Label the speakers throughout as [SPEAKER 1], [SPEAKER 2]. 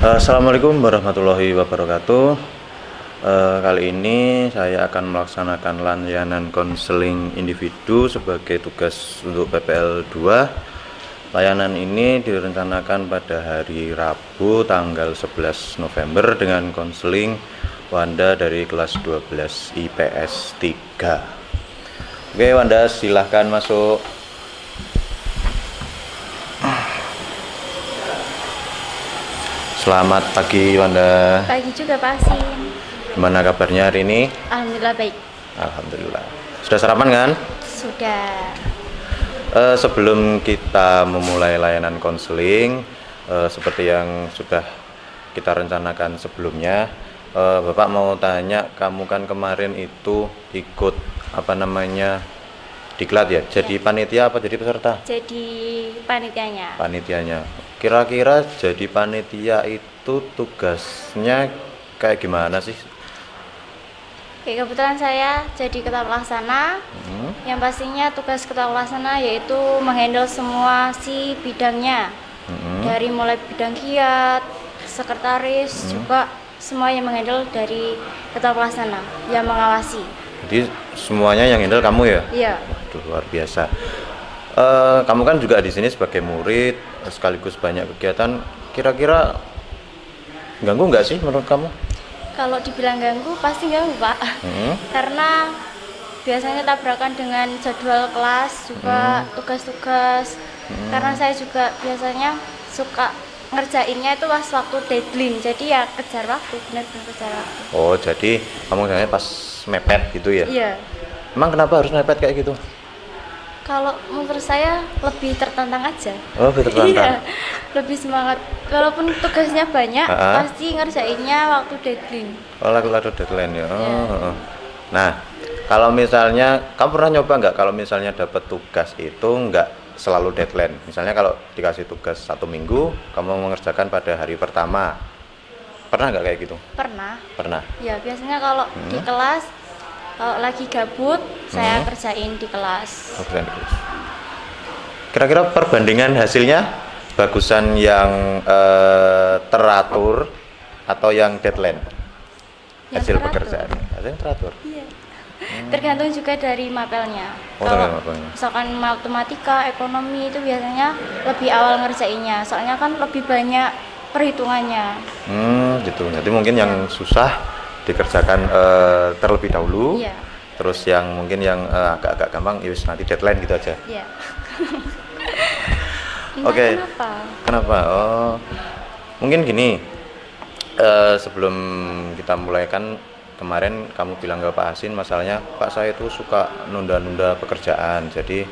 [SPEAKER 1] Assalamualaikum warahmatullahi wabarakatuh. Kali ini saya akan melaksanakan layanan konseling individu sebagai tugas untuk PPL 2. Layanan ini direncanakan pada hari Rabu tanggal 11 November dengan konseling Wanda dari kelas 12 IPS 3. Oke Wanda, silahkan masuk. Selamat pagi Wanda.
[SPEAKER 2] Pagi juga Pak Asin.
[SPEAKER 1] Gimana kabarnya hari ini?
[SPEAKER 2] Alhamdulillah baik.
[SPEAKER 1] Alhamdulillah. Sudah sarapan kan?
[SPEAKER 2] Sudah.
[SPEAKER 1] Sebelum kita memulai layanan konseling, seperti yang sudah kita rencanakan sebelumnya, Bapak mau tanya, kamu kan kemarin itu ikut diklat ya? Jadi panitia apa jadi peserta?
[SPEAKER 2] Jadi panitianya.
[SPEAKER 1] Panitianya. Kira-kira jadi panitia itu tugasnya kayak gimana sih?
[SPEAKER 2] Oke, kebetulan saya jadi ketua pelaksana. Yang pastinya tugas ketua pelaksana yaitu menghandle semua si bidangnya. Dari mulai bidang kiat, sekretaris, juga semua yang menghandle dari ketua pelaksana yang mengawasi.
[SPEAKER 1] Jadi semuanya yang handle kamu ya?
[SPEAKER 2] Iya.
[SPEAKER 1] Waduh, luar biasa. Kamu kan juga di sini sebagai murid, sekaligus banyak kegiatan. Kira-kira ganggu nggak sih menurut kamu?
[SPEAKER 2] Kalau dibilang ganggu, pasti ganggu Pak. Karena biasanya tabrakan dengan jadwal kelas, juga tugas-tugas. Karena saya juga biasanya suka ngerjainnya itu pas waktu deadline, jadi ya kejar waktu, benar-benar kejar waktu.
[SPEAKER 1] Oh, jadi kamu misalnya pas mepet gitu ya?
[SPEAKER 2] Iya.
[SPEAKER 1] Emang kenapa harus mepet kayak gitu?
[SPEAKER 2] Kalau menurut saya lebih tertantang aja.
[SPEAKER 1] Oh, lebih tertantang.
[SPEAKER 2] Iya, lebih semangat. Walaupun tugasnya banyak, pasti ngerjainnya waktu deadline.
[SPEAKER 1] Oh, lalu deadline ya. Nah, kalau misalnya kamu pernah nyoba nggak kalau misalnya dapat tugas itu nggak selalu deadline? Misalnya kalau dikasih tugas 1 minggu, kamu mengerjakan pada hari pertama. Pernah nggak kayak gitu?
[SPEAKER 2] Pernah.
[SPEAKER 1] Pernah.
[SPEAKER 2] Ya, biasanya kalau di kelas, kalau lagi gabut, saya kerjain di kelas.
[SPEAKER 1] Kira-kira perbandingan hasilnya bagusan yang teratur atau yang deadline? Hasil pekerjaan. Hasil yang teratur.
[SPEAKER 2] Iya. Tergantung juga dari mapelnya.
[SPEAKER 1] Kalau mapelnya.
[SPEAKER 2] Misalkan matematika, ekonomi itu biasanya lebih awal ngerjainnya. Soalnya kan lebih banyak perhitungannya.
[SPEAKER 1] Gitu. Jadi mungkin yang susah dikerjakan terlebih dahulu.
[SPEAKER 2] Iya.
[SPEAKER 1] Terus yang mungkin yang agak-agak gampang, ya nanti deadline gitu aja.
[SPEAKER 2] Iya.
[SPEAKER 1] Oke.
[SPEAKER 2] Kenapa?
[SPEAKER 1] Oh, mungkin gini. Sebelum kita mulai kan kemarin kamu bilang ke Pak Asin masalahnya, Pak saya itu suka nunda-nunda pekerjaan. Jadi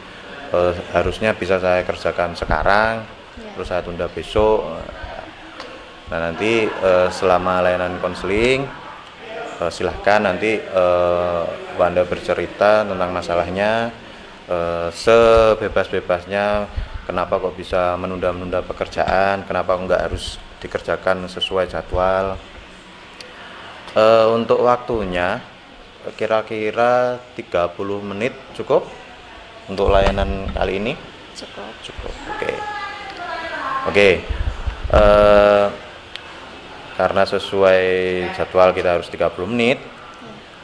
[SPEAKER 1] harusnya bisa saya kerjakan sekarang, terus saya tunda besok. Nah nanti selama layanan konseling silahkan nanti Wanda bercerita tentang masalahnya sebebas-bebasnya. Kenapa kok bisa menunda-menunda pekerjaan, kenapa nggak harus dikerjakan sesuai jadwal. Untuk waktunya kira-kira 30 menit cukup untuk layanan kali ini? Cukup. Oke. Karena sesuai jadwal kita harus 30 menit.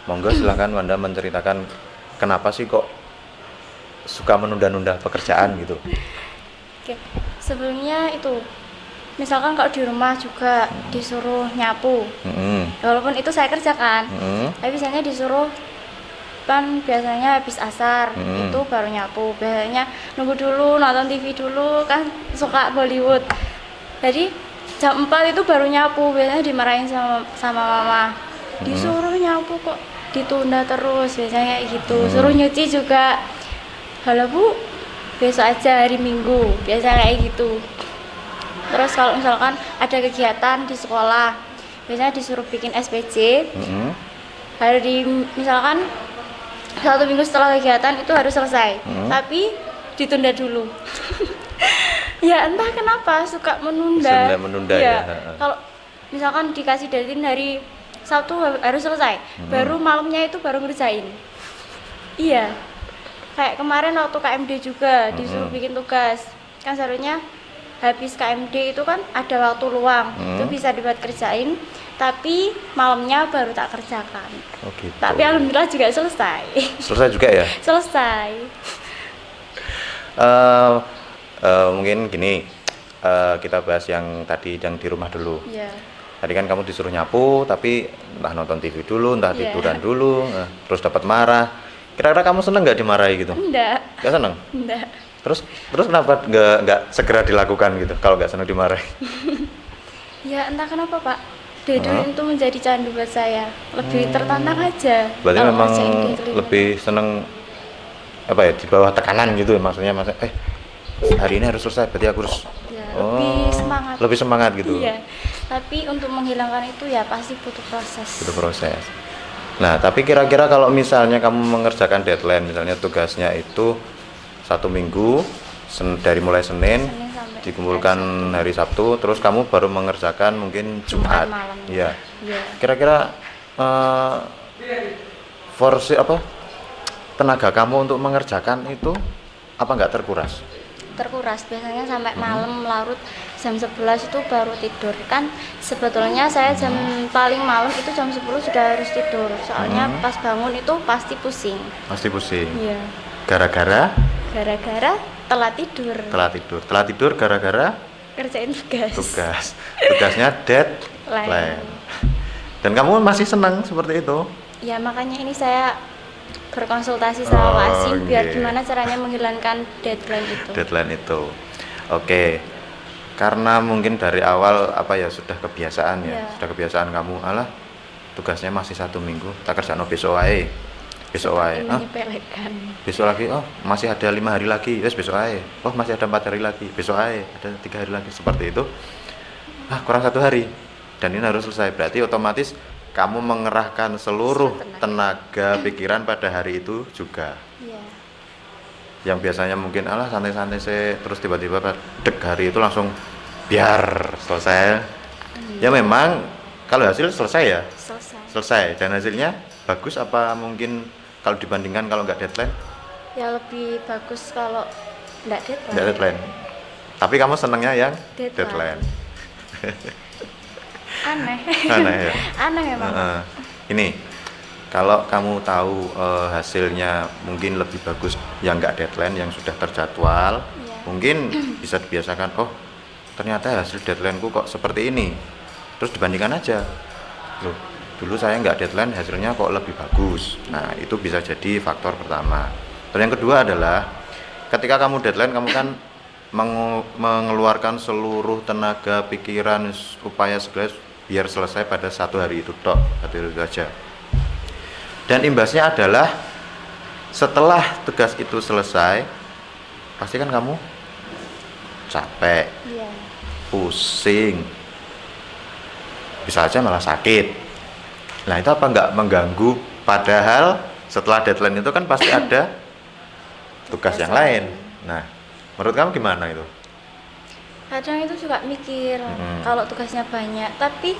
[SPEAKER 1] Monggo silahkan Wanda menceritakan kenapa sih kok suka menunda-nunda pekerjaan gitu.
[SPEAKER 2] Oke. Sebelumnya itu misalkan kalau di rumah juga disuruh nyapu, walaupun itu saya kerjakan, tapi biasanya disuruh kan biasanya habis asar itu baru nyapu. Biasanya nunggu dulu nonton TV dulu, kan suka Bollywood. Jadi jam 4 itu baru nyapu, biasanya dimarahin sama mama. Disuruh nyapu kok ditunda terus, biasanya kayak gitu. Suruh nyuci juga, halo Bu, besok aja hari Minggu, biasanya kayak gitu. Terus kalau misalkan ada kegiatan di sekolah, biasanya disuruh bikin SPJ. Misalkan 1 minggu setelah kegiatan itu harus selesai, tapi ditunda dulu. Ya entah kenapa suka menunda. Ya. Kalau misalkan dikasih deadline hari Sabtu harus selesai, baru malamnya itu baru ngerjain. Iya. Kayak kemarin waktu KMD juga disuruh bikin tugas, kan seharusnya habis KMD itu kan ada waktu luang, itu bisa dibuat kerjain, tapi malamnya baru tak kerjakan.
[SPEAKER 1] Oh gitu.
[SPEAKER 2] Tapi alhamdulillah juga selesai.
[SPEAKER 1] Selesai juga ya?
[SPEAKER 2] Selesai.
[SPEAKER 1] Mungkin gini, kita bahas yang tadi yang di rumah dulu.
[SPEAKER 2] Iya.
[SPEAKER 1] Tadi kan kamu disuruh nyapu, tapi entah nonton TV dulu, entah
[SPEAKER 2] Iya.
[SPEAKER 1] tiduran dulu, terus dapat marah. Kira-kira kamu seneng nggak dimarahi gitu?
[SPEAKER 2] Enggak.
[SPEAKER 1] Nggak seneng?
[SPEAKER 2] Enggak.
[SPEAKER 1] Terus kenapa nggak segera dilakukan gitu kalau nggak seneng dimarahi?
[SPEAKER 2] Ya entah kenapa Pak, dedoin itu menjadi candu buat saya. Lebih tertantang aja.
[SPEAKER 1] Berarti
[SPEAKER 2] kalau
[SPEAKER 1] memang
[SPEAKER 2] ngerjain di lingkungan.
[SPEAKER 1] lebih seneng apa ya, di bawah tekanan gitu ya, maksudnya hari ini harus selesai, berarti aku harus
[SPEAKER 2] Ya, lebih semangat.
[SPEAKER 1] lebih semangat gitu.
[SPEAKER 2] Iya. Tapi untuk menghilangkan itu ya pasti butuh proses.
[SPEAKER 1] Itu proses. Nah, tapi kira-kira kalau misalnya kamu mengerjakan deadline, misalnya tugasnya itu 1 minggu dari mulai Senin
[SPEAKER 2] Sampai
[SPEAKER 1] dikumpulkan hari Sabtu, terus kamu baru mengerjakan mungkin Jumat.
[SPEAKER 2] malam.
[SPEAKER 1] Iya.
[SPEAKER 2] Iya.
[SPEAKER 1] Kira-kira tenaga kamu untuk mengerjakan itu apa nggak terkuras?
[SPEAKER 2] Terkuras biasanya sampai malam larut jam 11 itu baru tidur. Kan sebetulnya saya jam paling malam itu jam 10 sudah harus tidur. Soalnya pas bangun itu pasti pusing.
[SPEAKER 1] Pasti pusing.
[SPEAKER 2] Iya.
[SPEAKER 1] Gara-gara
[SPEAKER 2] Gara-gara telat tidur.
[SPEAKER 1] telat tidur gara-gara
[SPEAKER 2] Kerjain tugas.
[SPEAKER 1] tugasnya deadline. Dan kamu masih senang seperti itu?
[SPEAKER 2] Ya makanya ini saya berkonsultasi sama Pak Asim biar
[SPEAKER 1] oke.
[SPEAKER 2] gimana caranya menghilangkan deadline itu.
[SPEAKER 1] Oke. Karena mungkin dari awal sudah kebiasaan ya,
[SPEAKER 2] Iya.
[SPEAKER 1] sudah kebiasaan kamu, alah tugasnya masih 1 minggu, tak kerjaan besok wae.
[SPEAKER 2] Menyepelekan.
[SPEAKER 1] Besok lagi, oh masih ada 5 hari lagi, yes besok aja. Oh masih ada 4 hari lagi, besok aja. Ada 3 hari lagi, seperti itu. Kurang 1 hari, dan ini harus selesai. Berarti otomatis kamu mengerahkan seluruh tenaga pikiran pada hari itu juga.
[SPEAKER 2] Iya.
[SPEAKER 1] Yang biasanya mungkin santai-santai sih, terus tiba-tiba dek hari itu langsung biar selesai. Ya memang kalau hasil selesai ya selesai, dan hasilnya bagus apa mungkin kalau dibandingkan kalau nggak deadline?
[SPEAKER 2] Ya lebih bagus kalau nggak deadline.
[SPEAKER 1] Nggak deadline. Tapi kamu senangnya yang
[SPEAKER 2] Deadline. Aneh.
[SPEAKER 1] Aneh ya.
[SPEAKER 2] Aneh memang.
[SPEAKER 1] Ini kalau kamu tahu hasilnya mungkin lebih bagus yang nggak deadline, yang sudah terjadwal,
[SPEAKER 2] Iya.
[SPEAKER 1] mungkin bisa dibiasakan. Oh ternyata hasil deadlineku kok seperti ini, terus dibandingkan aja. Loh, dulu saya nggak deadline, hasilnya kok lebih bagus. Nah itu bisa jadi faktor pertama. Dan yang kedua adalah ketika kamu deadline, kamu kan mengeluarkan seluruh tenaga pikiran upaya segala biar selesai pada 1 hari itu tok, 1 hari itu aja. Dan imbasnya adalah setelah tugas itu selesai, pasti kan kamu capek,
[SPEAKER 2] Iya.
[SPEAKER 1] pusing, bisa aja malah sakit. Nah itu apa nggak mengganggu? Padahal setelah deadline itu kan pasti ada tugas yang lain. Nah menurut kamu gimana itu?
[SPEAKER 2] Kadang itu juga mikir kalau tugasnya banyak, tapi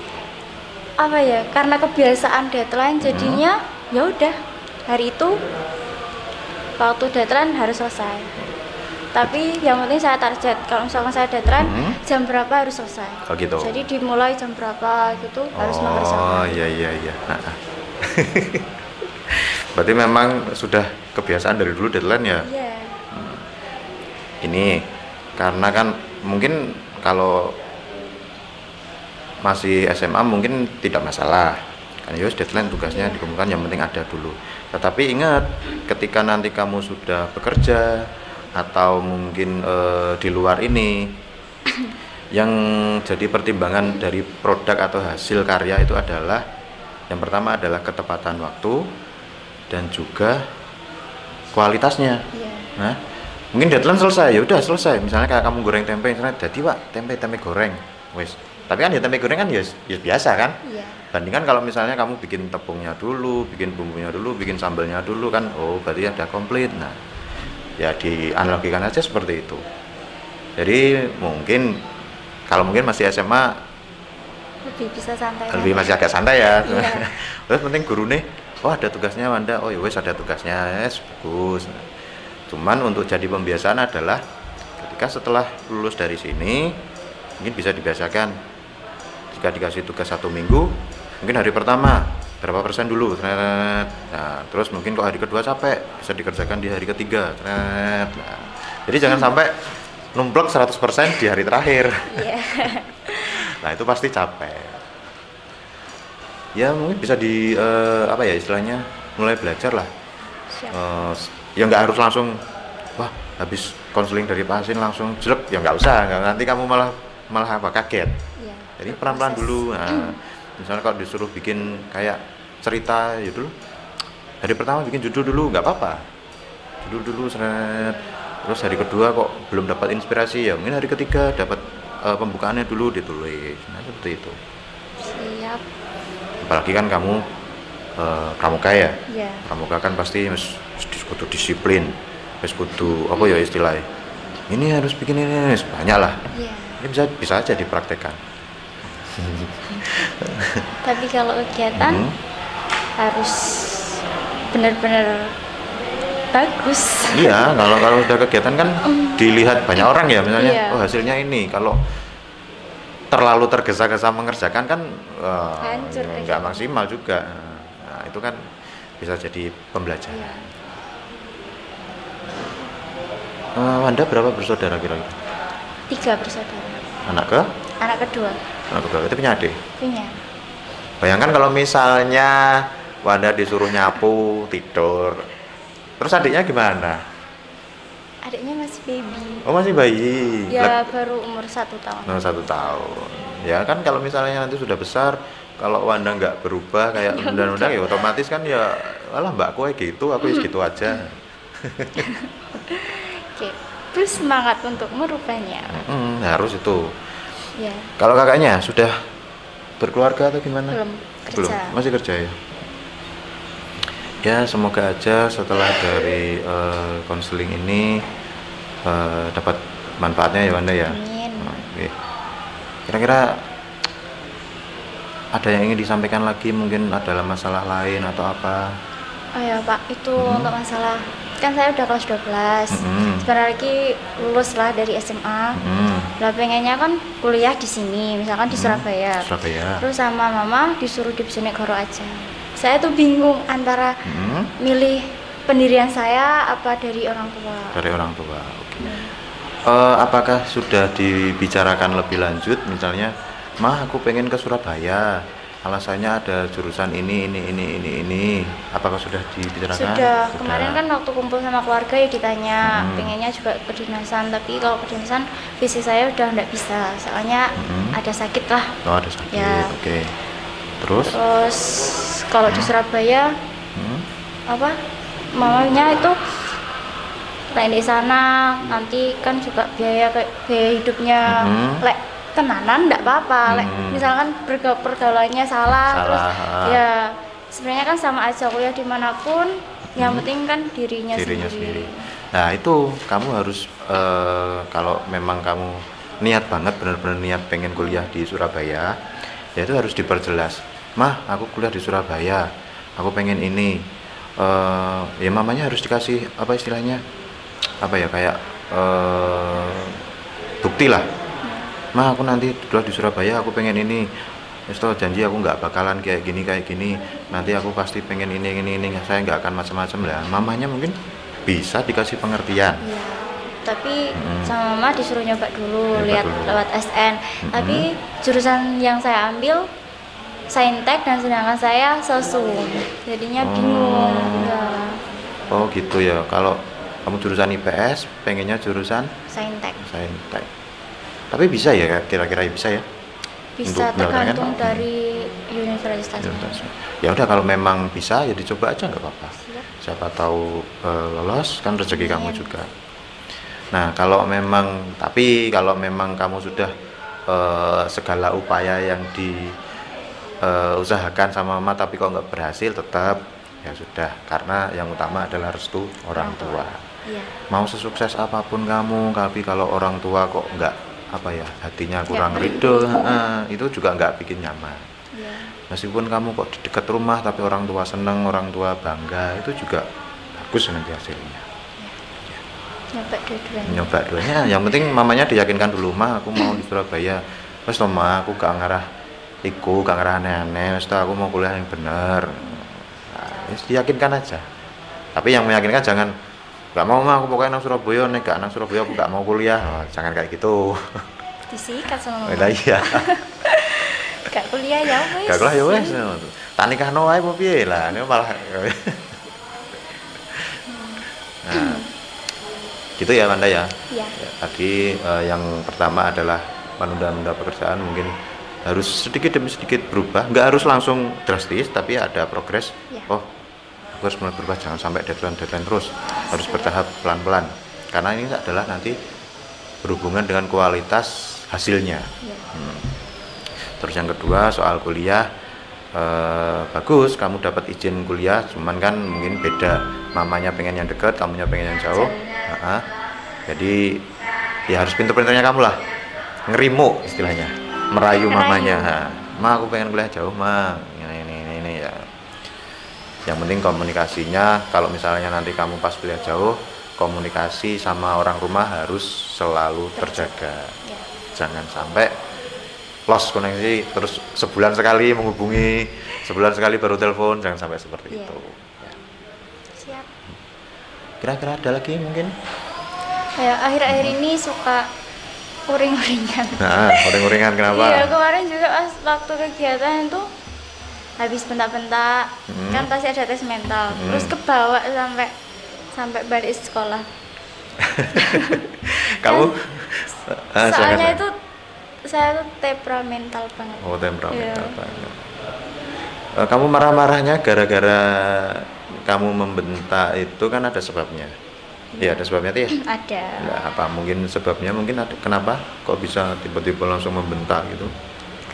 [SPEAKER 2] karena kebiasaan deadline jadinya ya udah hari itu waktu deadline harus selesai. Tapi yang penting saya target, kalau misalkan saya deadline jam berapa harus selesai.
[SPEAKER 1] Oh gitu.
[SPEAKER 2] Jadi dimulai jam berapa gitu harus mengerjakan.
[SPEAKER 1] Oh iya. Berarti memang sudah kebiasaan dari dulu deadline ya?
[SPEAKER 2] Iya.
[SPEAKER 1] Ini karena kan mungkin kalau masih SMA mungkin tidak masalah kan, ya deadline tugasnya dikumpulkan, yang penting ada dulu. Tetapi ingat, ketika nanti kamu sudah bekerja atau mungkin di luar ini, yang jadi pertimbangan dari produk atau hasil karya itu adalah yang pertama adalah ketepatan waktu dan juga kualitasnya.
[SPEAKER 2] Iya.
[SPEAKER 1] Nah, mungkin deadline selesai, ya udah selesai. Misalnya kayak kamu goreng tempe, misalnya jadi Pak, tempe goreng, wes. Tapi kan ya tempe goreng kan ya biasa kan.
[SPEAKER 2] Iya.
[SPEAKER 1] Bandingkan kalau misalnya kamu bikin tepungnya dulu, bikin bumbunya dulu, bikin sambalnya dulu kan, oh berarti ada komplit. Nah, ya dianalogikan aja seperti itu. Jadi kalau mungkin masih SMA
[SPEAKER 2] Lebih bisa santai.
[SPEAKER 1] lebih masih agak santai ya.
[SPEAKER 2] Iya.
[SPEAKER 1] Terus penting guru nih, oh ada tugasnya Wanda, oh ya wes ada tugasnya, yes, bagus. Cuman untuk jadi pembiasaan adalah ketika setelah lulus dari sini mungkin bisa dibiasakan, jika dikasih tugas 1 minggu mungkin hari pertama berapa persen dulu, nah terus mungkin kok hari kedua capek bisa dikerjakan di hari ketiga, nah jadi jangan sampai numplek 100% di hari terakhir. Nah itu pasti capek ya. Mungkin bisa di apa ya istilahnya, mulai belajar lah. Ya nggak harus langsung wah habis konseling dari Pak Hasin langsung jelek, ya nggak usah, nanti kamu malah apa kaget. Jadi pelan-pelan dulu. Nah, misalnya kalau disuruh bikin kayak cerita ya dulu, hari pertama bikin judul dulu nggak apa-apa, judul dulu seret. Terus hari kedua kok belum dapat inspirasi, ya mungkin hari ketiga dapat pembukaannya dulu ditulis. Nah seperti itu.
[SPEAKER 2] Siap.
[SPEAKER 1] Apalagi kan kamu pramuka ya. Pramuka kan pasti harus kudu disiplin, harus kudu apa ya istilahnya, ini harus bikin ini banyak lah. Ini bisa aja dipraktekkan.
[SPEAKER 2] Tapi kalau kegiatan harus benar-benar bagus.
[SPEAKER 1] Iya, kalau udah kegiatan kan dilihat banyak orang ya, misalnya oh hasilnya ini. Kalau terlalu tergesa-gesa mengerjakan kan
[SPEAKER 2] hancur,
[SPEAKER 1] nggak maksimal juga. Nah itu kan bisa jadi pembelajaran. Wanda berapa bersaudara kira-kira?
[SPEAKER 2] 3 bersaudara.
[SPEAKER 1] Anak kedua. Itu punya adik?
[SPEAKER 2] Punya.
[SPEAKER 1] Bayangkan kalau misalnya Wanda disuruh nyapu, tidur, terus adiknya gimana?
[SPEAKER 2] Adiknya masih baby.
[SPEAKER 1] Oh masih bayi?
[SPEAKER 2] Ya baru umur 1 tahun.
[SPEAKER 1] 1 tahun. Ya kan kalau misalnya nanti sudah besar, kalau Wanda nggak berubah kayak undang-undang ya otomatis kan ya, alah mbakku gitu, aku gitu aja.
[SPEAKER 2] Oke, terus semangat untuk merubahnya.
[SPEAKER 1] Harus itu.
[SPEAKER 2] Ya.
[SPEAKER 1] Kalau kakaknya sudah berkeluarga atau gimana?
[SPEAKER 2] Belum, kerja.
[SPEAKER 1] Masih kerja ya? Ya semoga aja setelah dari konseling ini dapat manfaatnya ya Wanda ya.
[SPEAKER 2] Amin.
[SPEAKER 1] Oke. Kira-kira ada yang ingin disampaikan lagi, mungkin adalah masalah lain atau apa?
[SPEAKER 2] Oh ya Pak, itu untuk masalah, kan saya udah kelas 12, sebentar lagi lulus lah dari SMA. Lah pengennya kan kuliah di sini, misalkan di Surabaya. Terus sama mama disuruh di Bojonegoro aja. Saya tuh bingung antara milih pendirian saya apa dari orang tua.
[SPEAKER 1] Dari orang tua, oke. Apakah sudah dibicarakan lebih lanjut, misalnya, Mah aku pengen ke Surabaya, alasannya ada jurusan ini. Apakah sudah dibicarakan?
[SPEAKER 2] Sudah. Kemarin kan waktu kumpul sama keluarga ya ditanya, pengennya juga kedinasan, tapi kalau kedinasan fisik saya udah nggak bisa, soalnya ada sakit lah.
[SPEAKER 1] Oh ada sakit,
[SPEAKER 2] ya.
[SPEAKER 1] Oke. Terus
[SPEAKER 2] kalau di Surabaya apa mamanya itu lain di sana, nanti kan juga biaya hidupnya lek tenanan enggak apa-apa, lek misalkan pergaulannya salah, terus ya sebenarnya kan sama aja kuliah dimanapun, yang penting kan dirinya sendiri.
[SPEAKER 1] Nah itu kamu harus kalau memang kamu niat banget, benar-benar niat pengen kuliah di Surabaya, ya itu harus diperjelas. Mah aku kuliah di Surabaya, aku pengen ini. Ya mamanya harus dikasih apa istilahnya, apa ya, kayak bukti lah. Mah aku nanti kuliah di Surabaya, aku pengen ini. Isto janji aku nggak bakalan kayak gini. Nanti aku pasti pengen ini. Saya nggak akan macam-macam lah. Mamanya mungkin bisa dikasih pengertian.
[SPEAKER 2] Iya. Tapi sama mama disuruh nyoba dulu, lihat lewat SN. Tapi jurusan yang saya ambil Saintek dan sedangkan saya sosum. Jadinya bingung. Ya.
[SPEAKER 1] Oh gitu ya. Kalau kamu jurusan IPS, pengennya jurusan
[SPEAKER 2] Saintek.
[SPEAKER 1] Tapi bisa ya, kira-kira bisa ya?
[SPEAKER 2] Bisa, tergantung dari universitasnya.
[SPEAKER 1] Ya udah, kalau memang bisa ya dicoba aja, nggak apa-apa. Siapa tahu lolos, kan rezeki kamu juga. Nah kalau memang kamu sudah segala upaya yang diusahakan sama mama tapi kok nggak berhasil, tetap ya sudah, karena yang utama adalah restu orang tua.
[SPEAKER 2] Iya.
[SPEAKER 1] Mau sesukses apapun kamu, tapi kalau orang tua kok nggak hatinya kurang ridho, itu juga nggak bikin nyaman. Meskipun kamu kok di dekat rumah tapi orang tua seneng, orang tua bangga, itu juga bagus nanti hasilnya. Nyoba duanya. Yang penting mamanya diyakinkan dulu, "Ma, aku mau di Surabaya." "Wes to, Ma, aku gak ngarah iku, gak ngarah aneh-aneh, wes to, aku mau kuliah yang bener." Nah, wis diyakinkan aja. Tapi yang meyakinkan jangan, "Gak mau, Ma, aku pokoknya nang Surabaya, nek gak nang Surabaya aku gak mau kuliah." Oh, jangan kayak gitu.
[SPEAKER 2] Disikat sama
[SPEAKER 1] Lah
[SPEAKER 2] mama.
[SPEAKER 1] iya.
[SPEAKER 2] Gak kuliah ya wes.
[SPEAKER 1] Gak kuliah ya wes. Tak nikahno wae apa piye lah, ini malah. Nah, gitu ya Wanda ya.
[SPEAKER 2] Iya.
[SPEAKER 1] Tadi yang pertama adalah menunda-nunda pekerjaan, mungkin harus sedikit demi sedikit berubah, nggak harus langsung drastis, tapi ada progres.
[SPEAKER 2] Ya.
[SPEAKER 1] Oh, aku harus mulai berubah, jangan sampai deadline terus, harus bertahap pelan-pelan, karena ini adalah nanti berhubungan dengan kualitas hasilnya.
[SPEAKER 2] Ya.
[SPEAKER 1] Terus yang kedua soal kuliah, bagus kamu dapat izin kuliah, cuman kan mungkin beda, mamanya pengen yang dekat, kamunya pengen yang jauh. Jadi ya harus pinter-pinternya kamu lah, ngerimu istilahnya, merayu mamanya. "Ma, aku pengen kuliah jauh, Ma, ini ya." Yang penting komunikasinya, kalau misalnya nanti kamu pas kuliah jauh, komunikasi sama orang rumah harus selalu terjaga.
[SPEAKER 2] Ya.
[SPEAKER 1] Jangan sampai lost koneksi, terus sebulan sekali menghubungi, sebulan sekali baru telepon, jangan sampai seperti itu. Ya.
[SPEAKER 2] Siap.
[SPEAKER 1] Kira-kira ada lagi mungkin?
[SPEAKER 2] Kayak akhir-akhir ini suka uring-uringan.
[SPEAKER 1] Nah, uring-uringan kenapa?
[SPEAKER 2] Iya, kemarin juga pas waktu kegiatan itu habis bentak-bentak, kan pasti ada tes mental, terus kebawa sampai balik sekolah.
[SPEAKER 1] Kamu?
[SPEAKER 2] Soalnya itu saya tuh temperamental banget.
[SPEAKER 1] Oh, temperamental
[SPEAKER 2] Iya.
[SPEAKER 1] banget. Kamu marah-marahnya gara-gara kamu membentak itu kan ada sebabnya. Iya, ada sebabnya tuh ya?
[SPEAKER 2] Ada.
[SPEAKER 1] Nah, apa mungkin sebabnya, mungkin ada, kenapa kok bisa tiba-tiba langsung membentak gitu?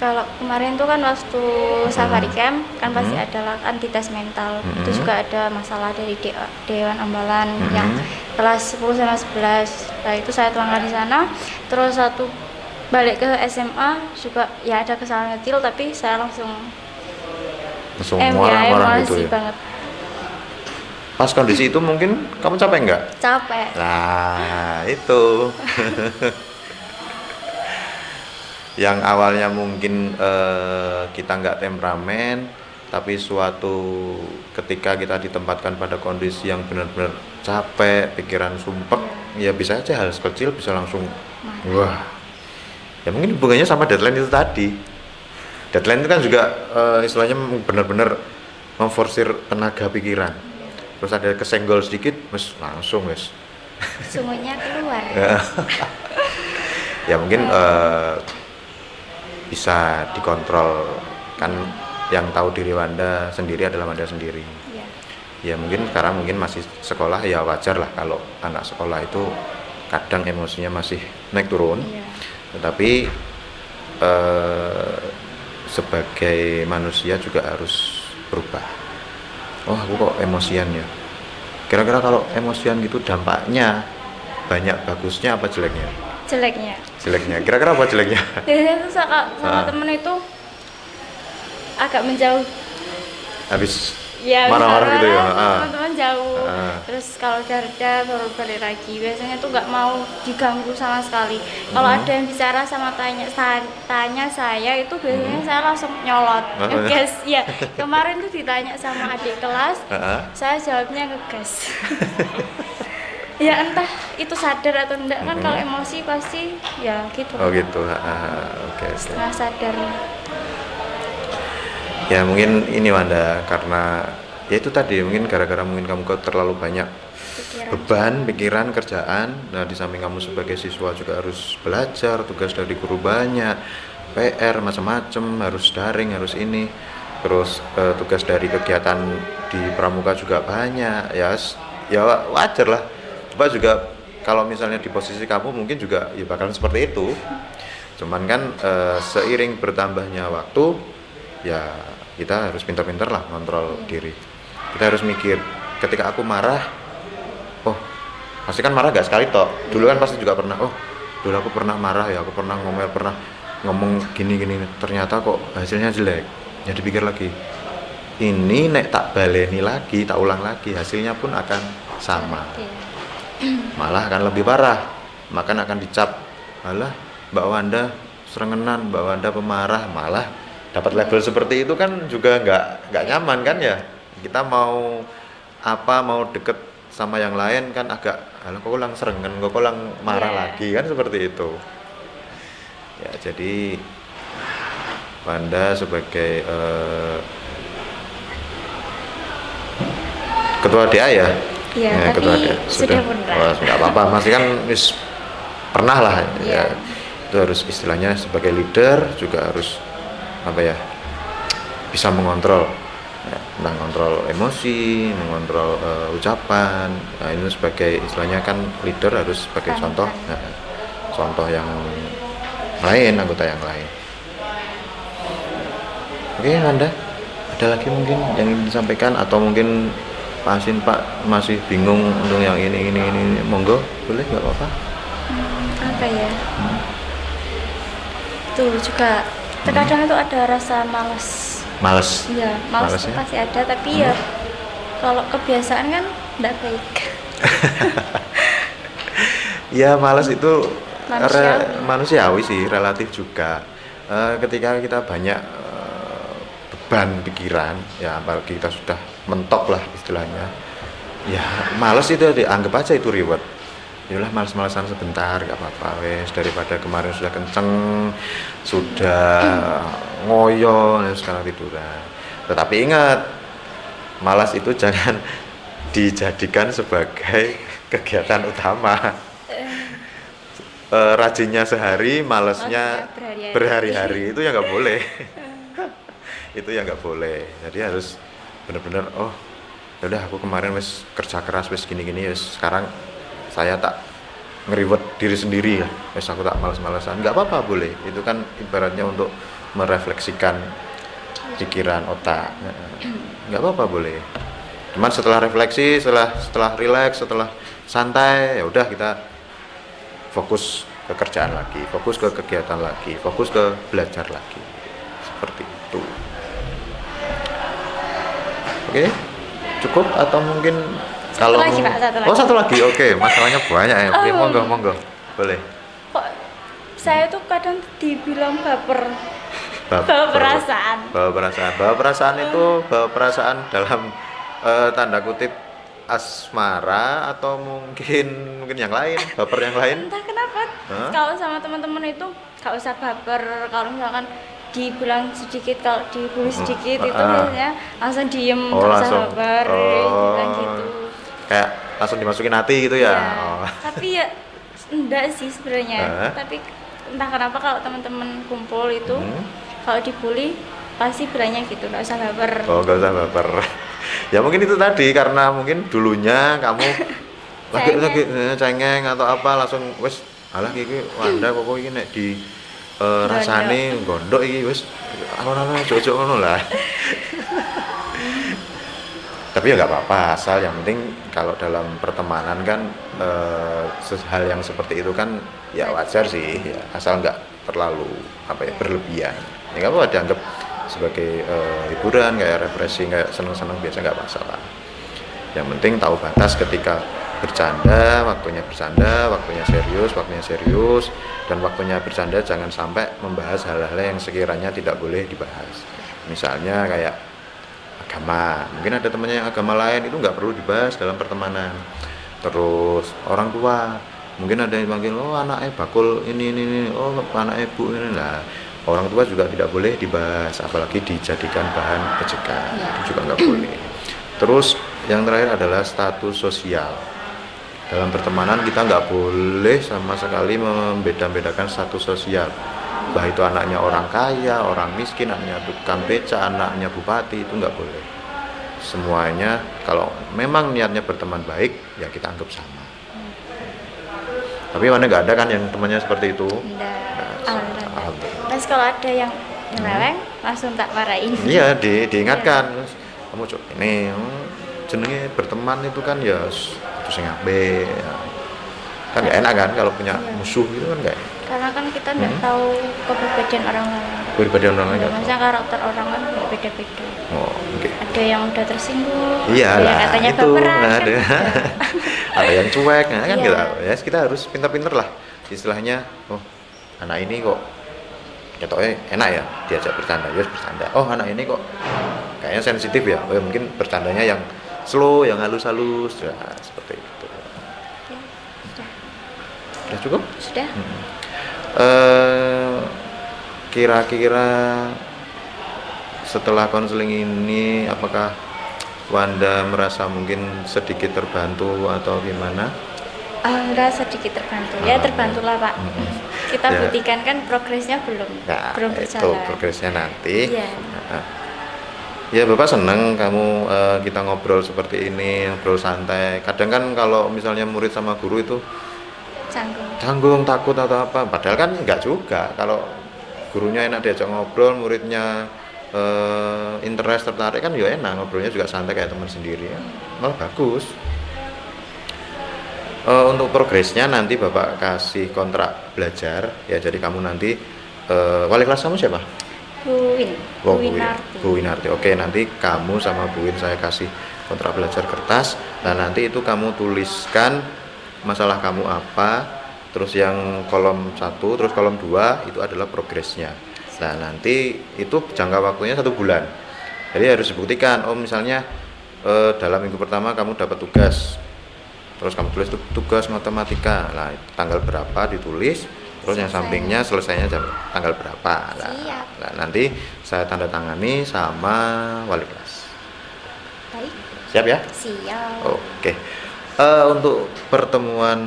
[SPEAKER 2] Kalau kemarin tuh kan waktu safari camp kan pasti ada anti-tes mental. Itu juga ada masalah dari Dewan Ambalan yang kelas 10 sama 11. Nah, itu saya tuangkan di sana. Terus satu balik ke SMA juga ya ada kesalahan kecil, tapi saya langsung
[SPEAKER 1] marah-marah gitu ya.
[SPEAKER 2] banget.
[SPEAKER 1] Pas kondisi itu mungkin kamu capek nggak?
[SPEAKER 2] Capek.
[SPEAKER 1] Nah, itu. Yang awalnya mungkin kita nggak temperamen, tapi suatu ketika kita ditempatkan pada kondisi yang benar-benar capek, pikiran sumpek, ya bisa aja hal kecil bisa langsung wah. Ya mungkin hubungannya sama deadline itu tadi. Deadline itu kan juga istilahnya benar-benar memforsir tenaga pikiran. Terus ada kesenggol sedikit, langsung
[SPEAKER 2] Sungguhnya keluar.
[SPEAKER 1] Ya mungkin bisa dikontrol, kan yang tahu diri Wanda sendiri adalah Wanda sendiri. Ya mungkin sekarang mungkin masih sekolah, ya wajar lah kalau anak sekolah itu kadang emosinya masih naik turun. Tetapi sebagai manusia juga harus berubah. Oh, aku kok emosian ya. Kira-kira kalau emosian gitu dampaknya banyak bagusnya apa jeleknya? Jeleknya. Kira-kira apa jeleknya?
[SPEAKER 2] Biasanya tuh sama temen itu agak menjauh.
[SPEAKER 1] Habis
[SPEAKER 2] Ya,
[SPEAKER 1] marah-marah gitu ya.
[SPEAKER 2] Teman-teman jauh. Terus kalau udah reda baru balik lagi. Biasanya tuh nggak mau diganggu sama sekali. Kalau ada yang bicara sama tanya saya itu biasanya saya langsung nyolot. Ngegas. Ya, kemarin tuh ditanya sama adik kelas, saya jawabnya ngegas. Ya entah itu sadar atau enggak kan, kalau emosi pasti ya gitu.
[SPEAKER 1] Oh gitu. Oke.
[SPEAKER 2] Setengah sadar.
[SPEAKER 1] Ya mungkin ini Wanda, karena ya itu tadi, mungkin gara-gara mungkin kamu terlalu banyak beban pikiran kerjaan. Nah, di samping kamu sebagai siswa juga harus belajar, tugas dari guru banyak, PR macam-macam, harus daring, harus ini, terus tugas dari kegiatan di pramuka juga banyak. Ya wajar lah. Coba juga kalau misalnya di posisi kamu mungkin juga ya bakalan seperti itu. Cuman kan seiring bertambahnya waktu, ya kita harus pintar-pintar lah kontrol diri. Kita harus mikir, ketika aku marah, oh pasti kan marah gak sekali toh. Dulu kan pasti juga pernah, oh dulu aku pernah marah ya, aku pernah ngomong gini-gini, ternyata kok hasilnya jelek. Ya dipikir lagi, ini nek tak baleni lagi, tak ulang lagi, hasilnya pun akan sama. malah akan lebih parah, makan akan dicap, alah Mbak Wanda serengenan, Mbak Wanda pemarah, malah dapat label seperti itu kan juga nggak nyaman kan ya. Kita mau mau deket sama yang lain kan agak, alah kok lang serengen, kok lang marah lagi kan seperti itu ya. Jadi Wanda sebagai ketua DA ya,
[SPEAKER 2] ya tapi
[SPEAKER 1] ketua DA
[SPEAKER 2] sudah pernah.
[SPEAKER 1] Nggak apa-apa, masih kan pernah lah ya. Itu harus istilahnya sebagai leader juga harus bisa mengontrol ya, mengontrol emosi, mengontrol ucapan. Nah, ini sebagai istilahnya kan leader harus sebagai contoh yang lain, anggota yang lain. Oke, Anda ada lagi mungkin yang ingin disampaikan, atau mungkin Pak Asin Pak masih bingung untuk yang ini, monggo boleh, nggak apa-apa.
[SPEAKER 2] Apa ya? Tuh juga terkadang itu ada rasa males. Iya, males itu pasti ada, tapi ya kalau kebiasaan kan tidak baik.
[SPEAKER 1] Ya males itu manusiawi sih, relatif juga. Ketika kita banyak beban pikiran, ya apalagi kita sudah mentok lah istilahnya, ya males itu dianggap aja itu reward. Yalah males-malesan sebentar, gak apa-apa wes, daripada kemarin sudah kenceng, sudah ngoyo, sekarang tiduran. Tetapi ingat, malas itu jangan dijadikan sebagai kegiatan utama. Rajinnya sehari, malesnya berhari-hari, itu yang nggak boleh. Itu yang nggak boleh. Jadi harus benar-benar, oh yaudah aku kemarin wes kerja keras wes gini-gini, wes sekarang saya tak nge-reward diri sendiri ya, wes aku tak malas-malasan, nggak apa-apa, boleh. Itu kan ibaratnya untuk merefleksikan pikiran, otak, nggak apa-apa, boleh. Cuman setelah refleksi, setelah rileks, setelah santai, ya udah kita fokus ke kerjaan lagi, fokus ke kegiatan lagi, fokus ke belajar lagi, seperti itu. Oke, cukup atau mungkin kalau
[SPEAKER 2] lagi, Pak, satu lagi.
[SPEAKER 1] Oh, satu lagi. Oke, masalahnya banyak ya. Oke, monggo. Boleh.
[SPEAKER 2] Kok saya tuh kadang dibilang baper. Bawa perasaan
[SPEAKER 1] itu bawa perasaan dalam tanda kutip asmara, atau mungkin yang lain, baper yang lain.
[SPEAKER 2] Entah kenapa. Kalau sama teman-teman itu gak usah baper. Kalau misalkan dibilang sedikit, kalau dibully sedikit itu biasanya langsung diem, gak usah baper, bilang gitu.
[SPEAKER 1] Kayak langsung dimasukin hati gitu ya.
[SPEAKER 2] Tapi ya enggak sih sebenarnya. Tapi entah kenapa kalau teman-teman kumpul itu kalau dibully pasti bilangnya gitu, nggak usah baper. Oh, nggak usah baper.
[SPEAKER 1] Ya mungkin itu tadi, karena mungkin dulunya kamu lagi cengeng atau apa, langsung wes alah iki Wanda kok iki nek di rasane gondok iki wes ana ojo ngono lah. Tapi ya nggak apa-apa, asal yang penting kalau dalam pertemanan kan hal yang seperti itu kan ya wajar sih ya, asal nggak terlalu berlebihan. Ya nggak apa-apa, dianggap sebagai hiburan, kayak refreshing, kayak seneng-seneng biasa, nggak masalah. Yang penting tahu batas ketika bercanda, waktunya serius, dan waktunya bercanda jangan sampai membahas hal-hal yang sekiranya tidak boleh dibahas. Misalnya kayak agama, mungkin ada temannya yang agama lain, itu nggak perlu dibahas dalam pertemanan. Terus orang tua, mungkin ada yang panggil, oh anaknya bakul ini, oh anaknya bu ini lah. Orang tua juga tidak boleh dibahas, apalagi dijadikan bahan ejekan, itu juga nggak boleh. Terus yang terakhir adalah status sosial. Dalam pertemanan kita nggak boleh sama sekali membeda-bedakan status sosial. Bah itu anaknya orang kaya, orang miskin, anaknya tukang beca, anaknya bupati, itu nggak boleh. Semuanya kalau memang niatnya berteman baik, ya kita anggap sama. Tapi mana nggak ada kan yang temannya seperti itu?
[SPEAKER 2] Mas kalau ada yang nyeleweng, langsung tak marahin.
[SPEAKER 1] Iya, diingatkan. Kamu coba ini jenenge berteman itu kan ya sing apik. Kan nggak enak kan kalau punya musuh gitu kan nggak.
[SPEAKER 2] Karena kan kita nggak tahu kepribadian orang lain.
[SPEAKER 1] Kepribadian orang lain.
[SPEAKER 2] Maksudnya karakter orang kan beda-beda.
[SPEAKER 1] Oh, oke.
[SPEAKER 2] Ada yang udah tersinggung.
[SPEAKER 1] Iya lah,
[SPEAKER 2] katanya
[SPEAKER 1] itu
[SPEAKER 2] baperan, kan
[SPEAKER 1] ada. Ada yang cuek, nah, kan
[SPEAKER 2] Iya.
[SPEAKER 1] gitu. Ya kita harus pintar-pintar lah. Istilahnya, oh anak ini kok ketoknya enak ya diajak bercanda, ya bercanda. Oh anak ini kok kayaknya sensitif ya, oh, mungkin bercandanya yang slow, yang halus-halus, ya seperti itu.
[SPEAKER 2] Ya, sudah.
[SPEAKER 1] Sudah cukup?
[SPEAKER 2] Sudah.
[SPEAKER 1] Kira-kira setelah konseling ini apakah Wanda merasa mungkin sedikit terbantu atau gimana?
[SPEAKER 2] Alhamdulillah sedikit terbantu. Ya terbantulah Pak. Kita
[SPEAKER 1] Ya.
[SPEAKER 2] buktikan kan progresnya belum
[SPEAKER 1] Nah,
[SPEAKER 2] belum
[SPEAKER 1] itu
[SPEAKER 2] berjalan.
[SPEAKER 1] progresnya nanti.
[SPEAKER 2] Iya.
[SPEAKER 1] Nah, ya Bapak seneng kamu kita ngobrol seperti ini, ngobrol santai. Kadang kan kalau misalnya murid sama guru itu canggung, takut atau apa. Padahal kan enggak juga. Kalau gurunya enak diajak ngobrol, muridnya interest tertarik kan ya enak, ngobrolnya juga santai kayak teman sendiri ya. Malah bagus. Untuk progresnya nanti Bapak kasih kontrak belajar ya, jadi kamu nanti wali kelas kamu siapa?
[SPEAKER 2] Bu Win.
[SPEAKER 1] Oh,
[SPEAKER 2] Bu Winarti.
[SPEAKER 1] Bu Winarti. Oke, nanti kamu sama Bu Win saya kasih kontrak belajar kertas, dan nanti itu kamu tuliskan masalah kamu apa, terus yang kolom 1, terus kolom 2 itu adalah progresnya. Nah, nanti itu jangka waktunya 1 bulan. Jadi harus dibuktikan, oh misalnya dalam minggu pertama kamu dapat tugas, terus kamu tulis tugas matematika, nah tanggal berapa ditulis, terus yang sampingnya selesainya tanggal berapa. Nah, nanti saya tanda tangani sama wali kelas.
[SPEAKER 2] Baik.
[SPEAKER 1] Siap ya?
[SPEAKER 2] Siap.
[SPEAKER 1] Oke. Untuk pertemuan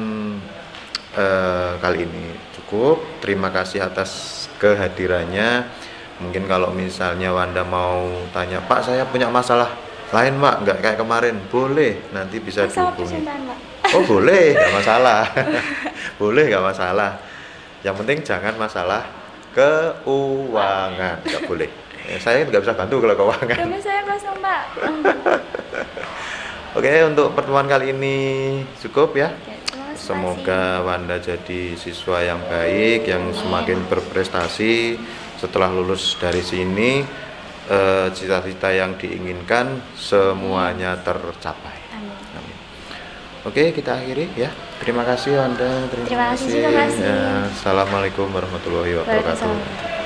[SPEAKER 1] kali ini cukup. Terima kasih atas kehadirannya. Mungkin kalau misalnya Wanda mau tanya, Pak saya punya masalah lain Pak, nggak kayak kemarin, boleh, nanti bisa dihubungi. Oh boleh, nggak masalah. Boleh, nggak masalah. Yang penting jangan masalah keuangan, nggak boleh. Saya nggak bisa bantu kalau keuangan.
[SPEAKER 2] Dompet saya kosong Pak.
[SPEAKER 1] Oke, untuk pertemuan kali ini cukup ya.
[SPEAKER 2] Terima kasih.
[SPEAKER 1] Semoga Wanda jadi siswa yang baik, yang semakin berprestasi setelah lulus dari sini. Cita-cita yang diinginkan semuanya tercapai. Amin. Oke, kita akhiri ya. Terima kasih Wanda.
[SPEAKER 2] Terima kasih juga, Mas.
[SPEAKER 1] Ya, assalamualaikum warahmatullahi wabarakatuh.
[SPEAKER 2] Waalaikumsalam.